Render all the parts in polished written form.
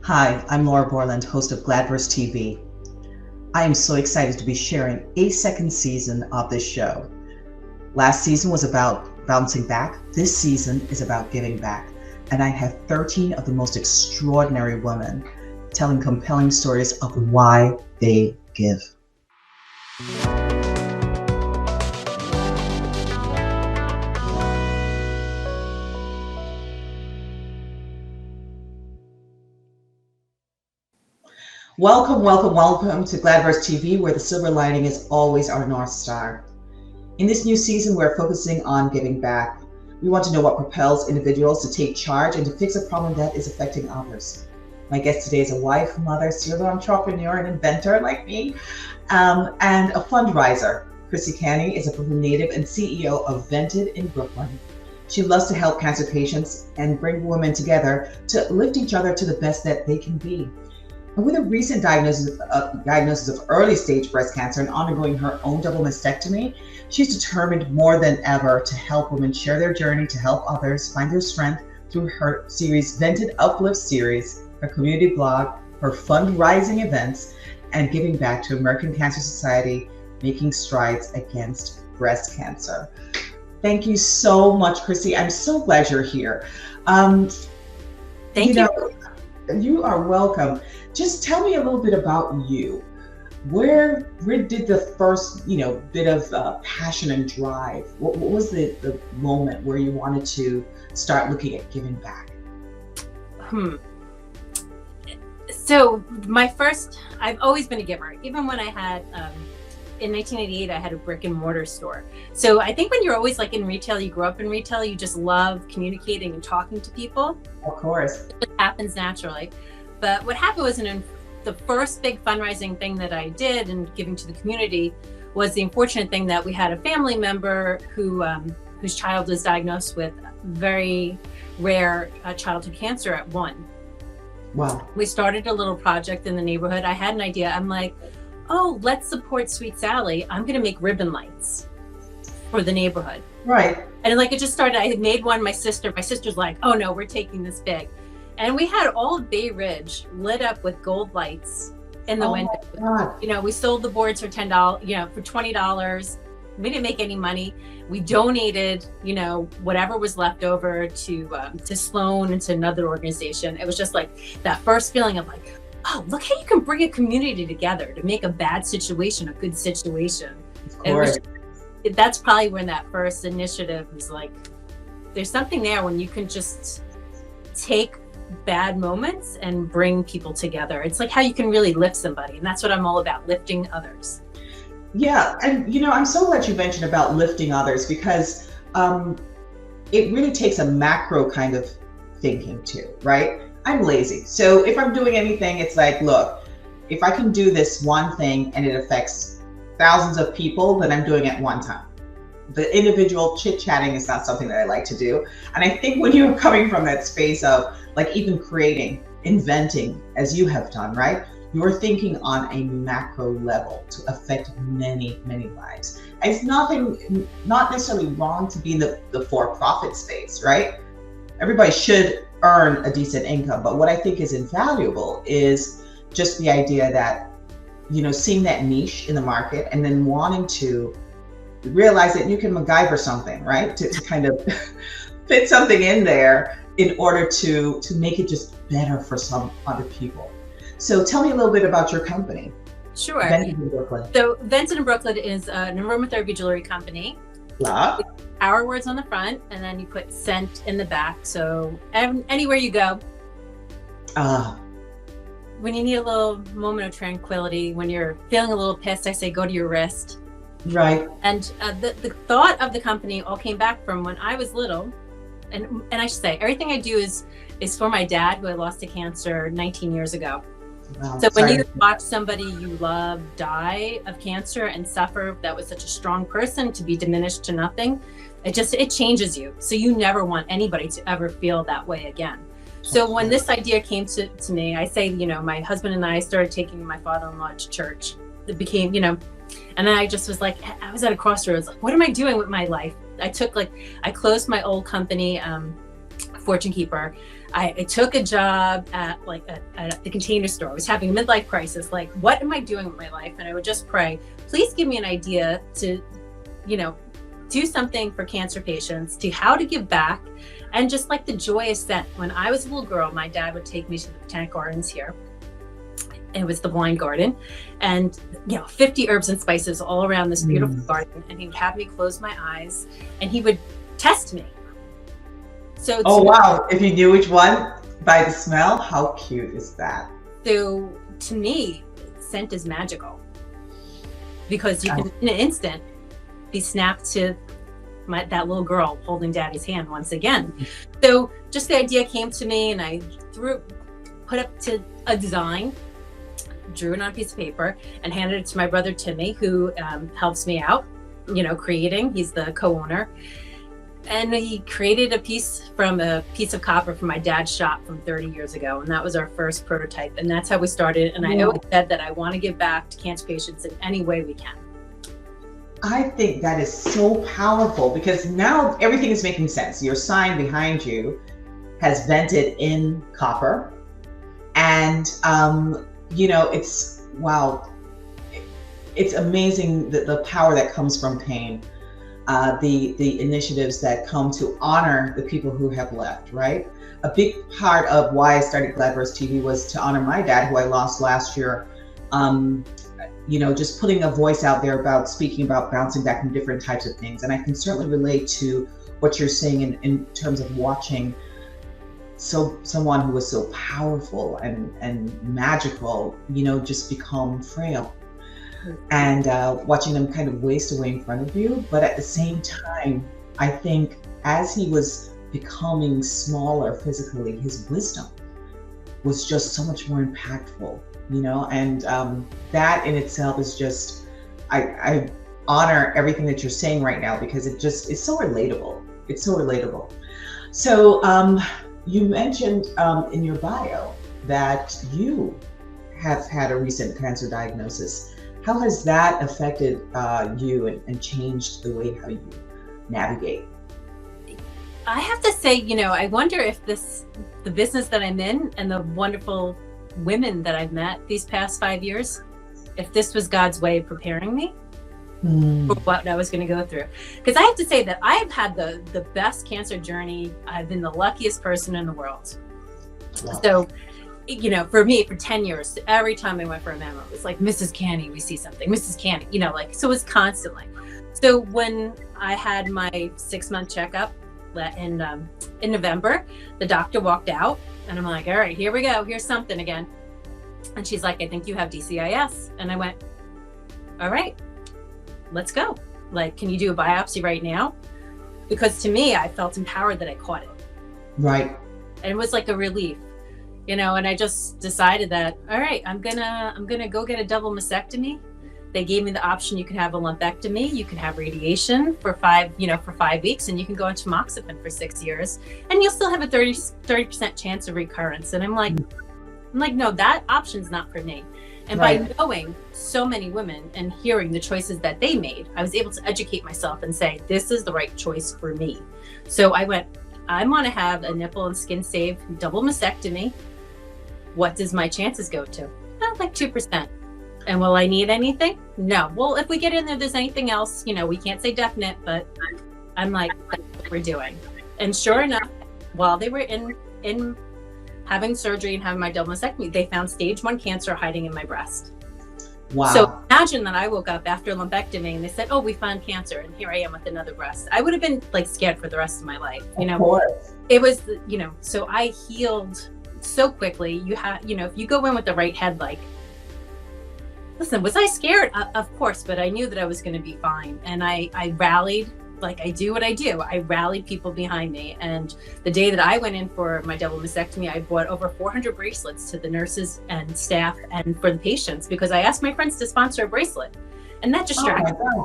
Hi, I'm Laura Borland, host of Gladverse TV. I am so excited to be sharing a second season of this show. Last season was about bouncing back. This season is about giving back. And I have 13 of the most extraordinary women telling compelling stories of why they give. Welcome, welcome, welcome to Gladverse TV, where the silver lining is always our North Star. In this new season, we're focusing on giving back. We want to know what propels individuals to take charge and to fix a problem that is affecting others. My guest today is a wife, mother, serial entrepreneur, and inventor like me, and a fundraiser. Chrisie Canny is a Brooklyn native and CEO of Vented in Brooklyn. She loves to help cancer patients and bring women together to lift each other to the best that they can be. And with a recent diagnosis of early stage breast cancer and undergoing her own double mastectomy, she's determined more than ever to help women share their journey to help others find their strength through her series, Vented Uplift series, her community blog, her fundraising events, and giving back to American Cancer Society, making strides against breast cancer. Thank you so much, Chrisie. I'm so glad you're here. Thank you. You are welcome. Just tell me a little bit about you. Where did the first, bit of passion and drive? What was the moment where you wanted to start looking at giving back? So I've always been a giver. Even when I had, in 1988, I had a brick and mortar store. So I think when you're always like in retail, you grew up in retail, you just love communicating and talking to people. Of course. It happens naturally. But what happened was the first big fundraising thing that I did and giving to the community was the unfortunate thing that we had a family member whose child was diagnosed with very rare childhood cancer at 1. Wow. We started a little project in the neighborhood. I had an idea. I'm like, oh, let's support Sweet Sally. I'm going to make ribbon lights for the neighborhood. Right. And like it just started, I had made one, my sister's like, oh no, we're taking this big. And we had all of Bay Ridge lit up with gold lights in the window. We sold the boards for $10, for $20. We didn't make any money. We donated, whatever was left over to Sloan and to another organization. It was just like that first feeling of like, oh, look how you can bring a community together to make a bad situation a good situation. Of course. That's probably when that first initiative was like, there's something there when you can just take bad moments and bring people together. It's like how you can really lift somebody. And that's what I'm all about, lifting others. Yeah. And, I'm so glad you mentioned about lifting others because it really takes a macro kind of thinking too, right? I'm lazy. So if I'm doing anything, it's like, look, if I can do this one thing and it affects thousands of people, then I'm doing it one time. The individual chit-chatting is not something that I like to do. And I think when you're coming from that space of like even creating, inventing, as you have done, right? You're thinking on a macro level to affect many, many lives. And it's not necessarily wrong to be in the for-profit space, right? Everybody should earn a decent income. But what I think is invaluable is just the idea that, seeing that niche in the market and then wanting to realize that you can MacGyver something, right? To kind of fit something in there in order to make it just better for some other people. So tell me a little bit about your company. Sure. Vented in Brooklyn. So Vented in Brooklyn is an aromatherapy jewelry company. Yeah. Our words on the front, and then you put scent in the back. So anywhere you go. When you need a little moment of tranquility, when you're feeling a little pissed, I say go to your wrist. Right. And the thought of the company all came back from when I was little. And I should say, everything I do is for my dad, who I lost to cancer 19 years ago. Wow, so when you watch somebody you love die of cancer and suffer, that was such a strong person, to be diminished to nothing, it changes you. So you never want anybody to ever feel that way again. So when this idea came to me, I say, my husband and I started taking my father-in-law to church. It became, and then I just was like, I was at a crossroads. Like, what am I doing with my life? I closed my old company, Fortune Keeper. I took a job at the Container Store. I was having a midlife crisis. Like, what am I doing with my life? And I would just pray, please give me an idea to, do something for cancer patients, to how to give back. And just like the joyous scent. When I was a little girl, my dad would take me to the Botanic Gardens here. It was the blind garden, and 50 herbs and spices all around this beautiful garden. And he would have me close my eyes, and he would test me. So wow! If you knew which one by the smell, how cute is that? So to me, scent is magical, because you can in an instant be snapped to that little girl holding daddy's hand once again. So just the idea came to me, and I put up to a design, drew it on a piece of paper, and handed it to my brother Timmy, who helps me out, creating. He's the co-owner. And he created a piece of copper from my dad's shop from 30 years ago. And that was our first prototype. And that's how we started. And I always said that I want to give back to cancer patients in any way we can. I think that is so powerful, because now everything is making sense. Your sign behind you has vented in copper. And, it's amazing the power that comes from pain. The initiatives that come to honor the people who have left, right? A big part of why I started Gladverse TV was to honor my dad, who I lost last year. Just putting a voice out there about speaking about bouncing back from different types of things. And I can certainly relate to what you're saying in terms of watching someone who was so powerful and magical, just become frail. And watching them kind of waste away in front of you. But at the same time, I think as he was becoming smaller physically, his wisdom was just so much more impactful, and that in itself is just, I honor everything that you're saying right now, because it's so relatable. It's so relatable. So you mentioned in your bio that you have had a recent cancer diagnosis. How has that affected you and changed the way how you navigate? I have to say, I wonder if the business that I'm in and the wonderful women that I've met these past 5 years, if this was God's way of preparing me for what I was going to go through. Because I have to say that I have had the best cancer journey. I've been the luckiest person in the world. Wow. So, for me, for 10 years, every time I went for a mammo, it was like, Mrs. Canny, we see something, Mrs. Canny, so it was constantly. So when I had my 6-month checkup in November, the doctor walked out, and I'm like, all right, here we go. Here's something again. And she's like, I think you have DCIS. And I went, all right, let's go. Like, can you do a biopsy right now? Because to me, I felt empowered that I caught it. Right. And it was like a relief. And I just decided that, all right, I'm gonna go get a double mastectomy. They gave me the option. You can have a lumpectomy, you can have radiation for 5 weeks, and you can go on tamoxifen for 6 years, and you'll still have a 30% chance of recurrence. And I'm like, no, that option's not for me. And by knowing so many women and hearing the choices that they made, I was able to educate myself and say, this is the right choice for me. So I went, I'm gonna have a nipple and skin save double mastectomy. What does my chances go to? Like 2%. And will I need anything? No. Well, if we get in there, there's anything else, we can't say definite, but I'm like, that's what we're doing. And sure enough, while they were in having surgery and having my double mastectomy, they found stage 1 cancer hiding in my breast. Wow. So imagine that I woke up after lumpectomy and they said, oh, we found cancer, and here I am with another breast. I would have been like scared for the rest of my life. Of course. It was, so I healed so quickly. If you go in with the right head, like, listen, was I scared? Of course, but I knew that I was going to be fine. And I rallied, like I do what I do. I rallied people behind me. And the day that I went in for my double mastectomy, I bought over 400 bracelets to the nurses and staff and for the patients, because I asked my friends to sponsor a bracelet. And that distracted me.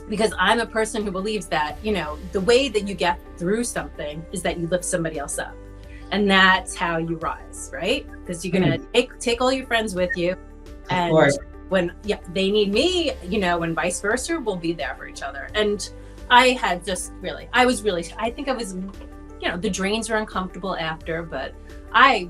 Because I'm a person who believes that, the way that you get through something is that you lift somebody else up. And that's how you rise, right? Because you're going to take all your friends with you. And when they need me, and vice versa, we'll be there for each other. And I had I think I was you know, the drains are uncomfortable after, but I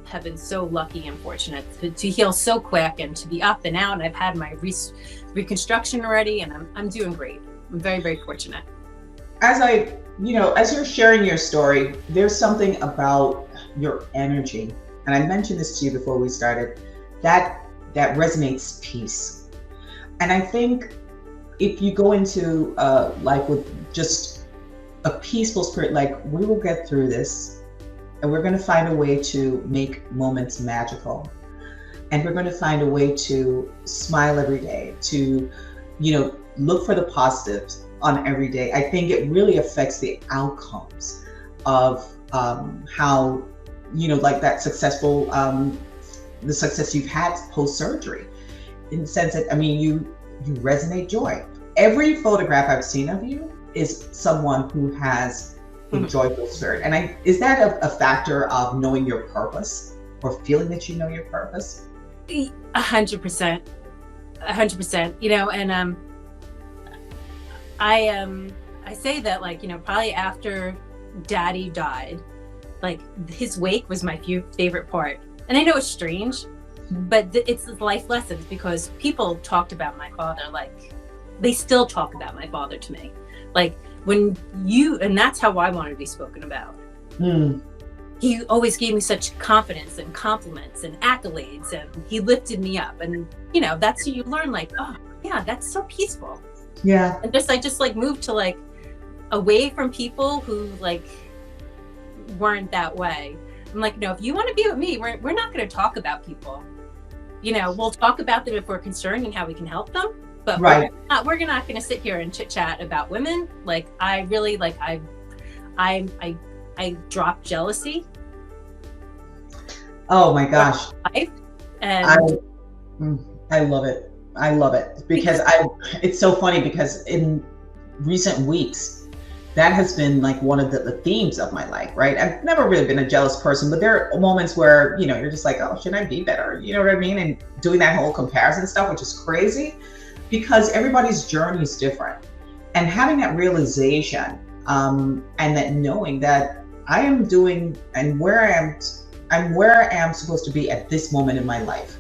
have been so lucky and fortunate to heal so quick and to be up and out. And I've had my reconstruction already, and I'm doing great. I'm very, very fortunate. As you're sharing your story, there's something about your energy, and I mentioned this to you before we started, that resonates peace. And I think if you go into life with just a peaceful spirit, like, we will get through this, and we're going to find a way to make moments magical, and we're going to find a way to smile every day, to, look for the positives on every day. I think it really affects the outcomes of how, like that successful, the success you've had post-surgery, in the sense that, you resonate joy. Every photograph I've seen of you is someone who has a joyful spirit. And is that a factor of knowing your purpose, or feeling that you know your purpose? 100%, 100%, and I say that, like, probably after Daddy died, like, his wake was my favorite part. And I know it's strange, but it's life lessons, because people talked about my father, like, they still talk about my father to me. Like, and that's how I want to be spoken about. He always gave me such confidence and compliments and accolades, and he lifted me up. And, that's how you learn, like, oh yeah, that's so peaceful. Yeah. And I just like moved to, like, away from people who, like, weren't that way. I'm like, no, if you want to be with me, we're not going to talk about people. We'll talk about them if we're concerned and how we can help them. But right. we're not going to sit here and chit chat about women. Like, I really, like, I dropped jealousy. Oh my gosh. And I love it. I love it, because it's so funny, because in recent weeks, that has been like one of the themes of my life, right? I've never really been a jealous person, but there are moments where, you're just like, oh, shouldn't I be better? You know what I mean? And doing that whole comparison stuff, which is crazy, because everybody's journey is different. And having that realization, and that knowing that I am doing, and I'm where I am supposed to be at this moment in my life.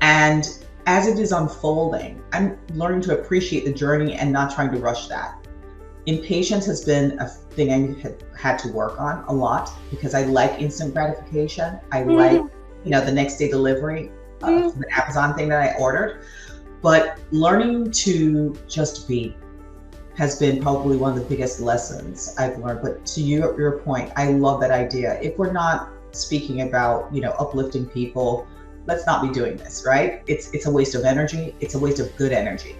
And as it is unfolding, I'm learning to appreciate the journey and not trying to rush that. Impatience has been a thing I had to work on a lot, because I like instant gratification. I like, the next day delivery of the Amazon thing that I ordered. But learning to just be has been probably one of the biggest lessons I've learned. But to your point, I love that idea. If we're not speaking about, uplifting people, let's not be doing this, right? It's a waste of energy. It's a waste of good energy.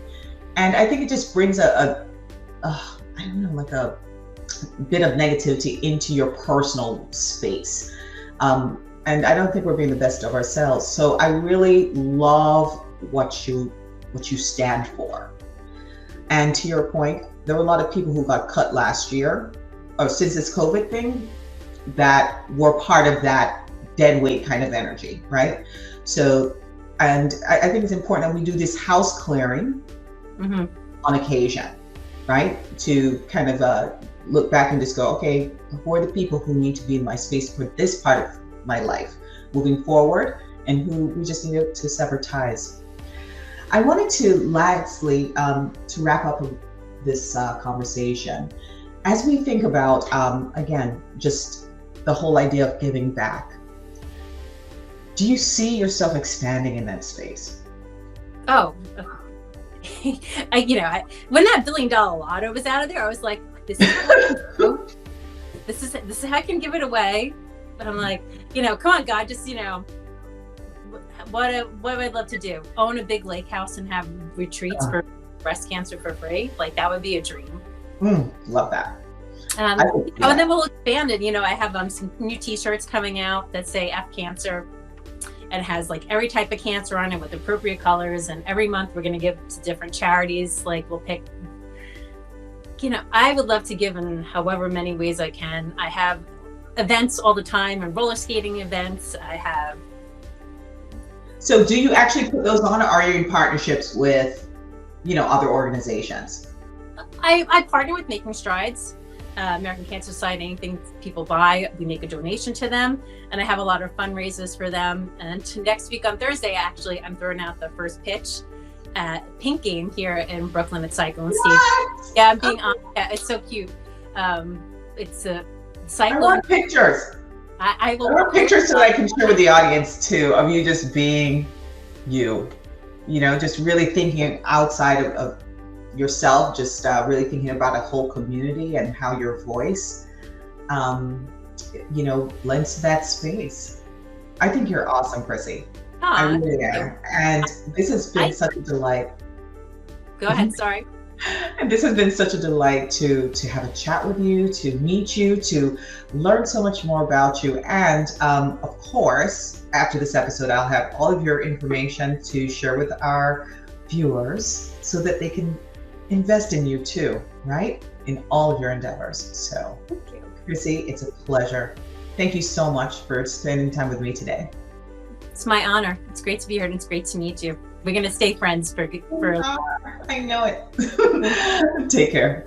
And I think it just brings a bit of negativity into your personal space. And I don't think we're being the best of ourselves. So I really love what you stand for. And to your point, there were a lot of people who got cut last year, or since this COVID thing, that were part of that dead weight kind of energy, right? So, and I think it's important that we do this house clearing on occasion, right? To kind of look back and just go, okay, who are the people who need to be in my space for this part of my life moving forward, and who we just need to sever ties. I wanted to lastly, to wrap up this conversation, as we think about, again, just the whole idea of giving back, do you see yourself expanding in that space? Oh, when that $1 billion lotto was out of there, I was like, this is how I can give it away. But I'm like, come on, God, just, what I'd love to do, own a big lake house and have retreats for breast cancer for free. Like, that would be a dream. Love that. And then we'll expand it. I have some new t-shirts coming out that say F cancer, and it has like every type of cancer on it with appropriate colors. And every month we're going to give to different charities. Like, we'll pick, I would love to give in however many ways I can. I have events all the time, and roller skating events. I have. So do you actually put those on, or are you in partnerships with, other organizations? I partner with Making Strides. American Cancer Society, anything people buy, we make a donation to them. And I have a lot of fundraisers for them. And next week on Thursday, actually, I'm throwing out the first pitch at Pink Game here in Brooklyn at Cyclone Stage. Yeah, I'm being on. Yeah, it's so cute. It's a Cyclone. I want pictures. I want pictures so I can share with the audience too, of you just being you. You know, just really thinking outside of yourself, just really thinking about a whole community and how your voice, you know, lends to that space. I think you're awesome, Chrisie. I really am. And this has been such a delight. Go ahead, sorry. And this has been such a delight to have a chat with you, to meet you, to learn so much more about you. And of course, after this episode, I'll have all of your information to share with our viewers so that they can invest in you too, right? In all of your endeavors. So, thank you, Chrisie, it's a pleasure. Thank you so much for spending time with me today. It's my honor. It's great to be here and it's great to meet you. We're going to stay friends for I know it. Take care.